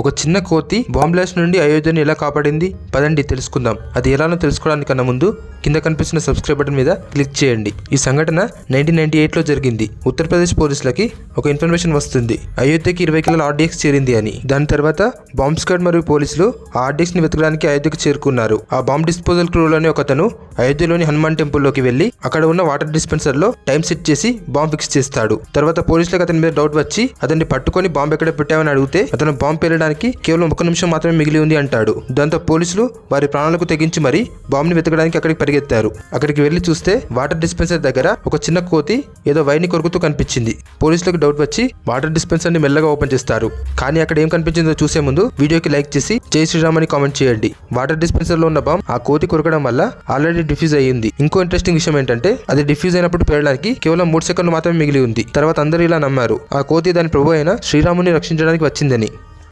ఒక చిన్న కోతి బాంబ్ బ్లాస్ట్ నుండి అయోధ్యను ఎలా కాపాడింది? పదండి తెలుసుకుందాం. అది ఎలానో తెలుసుకోవడానికన్నా ముందు కింద కనిపిస్తున్న సబ్స్క్రైబ్ బటన్ మీద క్లిక్ చేయండి. ఈ సంఘటన 1998లో జరిగింది. ఉత్తరప్రదేశ్ పోలీసులకి ఒక ఇన్ఫర్మేషన్ వస్తుంది, అయోధ్యకి 20 కిలోల ఆర్డీఎక్స్ చేరింది అని. దాని తర్వాత బాంబ్ స్క్వాడ్ మరియు పోలీసులు ఆ ఆర్డీఎక్స్ ని వెతకడానికి అయోధ్యకు చేరుకున్నారు. ఆ బాంబ్ డిస్పోజల్ క్రూలోని ఒకతను అయోధ్యలోని హనుమాన్ టెంపుల్ లోకి వెళ్లి అక్కడ ఉన్న వాటర్ డిస్పెన్సర్ లో టైం సెట్ చేసి బాంబ్ ఫిక్స్ చేస్తాడు. తర్వాత పోలీసులకు అతని మీద డౌట్ వచ్చి అతన్ని పట్టుకొని బాంబ్ ఎక్కడ పెట్టావని అడిగితే అతను బాంబ్ పేలడానికి కేవలం 1 నిమిషం మాత్రమే మిగిలి ఉంది అంటాడు. దాంతో పోలీసులు వారి ప్రాణాలకు తెగించి మరీ బాంబ్ ని వెతకడానికి అక్కడికి పరిగెత్తారు. అక్కడికి వెళ్లి చూస్తే వాటర్ డిస్పెన్సర్ దగ్గర ఒక చిన్న కోతి ఏదో వైర్ ని కొరుకుతూ కనిపించింది. పోలీసులకు డౌట్ వచ్చి వాటర్ డిస్పెన్సర్ ని మెల్లగా ఓపెన్ చేస్తారు. కానీ అక్కడ ఏం కనిపించిందో చూసే ముందు వీడియోకి లైక్ చేసి జై శ్రీరామ్ అని కామెంట్ చేయండి. వాటర్ డిస్పెన్సర్ లో ఉన్న బాంబ్ ఆ కోతి కొరకడం వల్ల ఆల్రెడీ డిఫ్యూజ్ అయ్యింది. ఇంకో ఇంట్రెస్టింగ్ విషయం ఏంటంటే అది డిఫ్యూజ్ అయినప్పుడు పేలడానికి కేవలం 3 సెకండ్లు మాత్రమే మిగిలి ఉంది. తర్వాత అందరూ ఇలా నమ్మారు, ఆ కోతి దాని ప్రభు అయిన శ్రీరాముని రక్షించడానికి వచ్చిందని.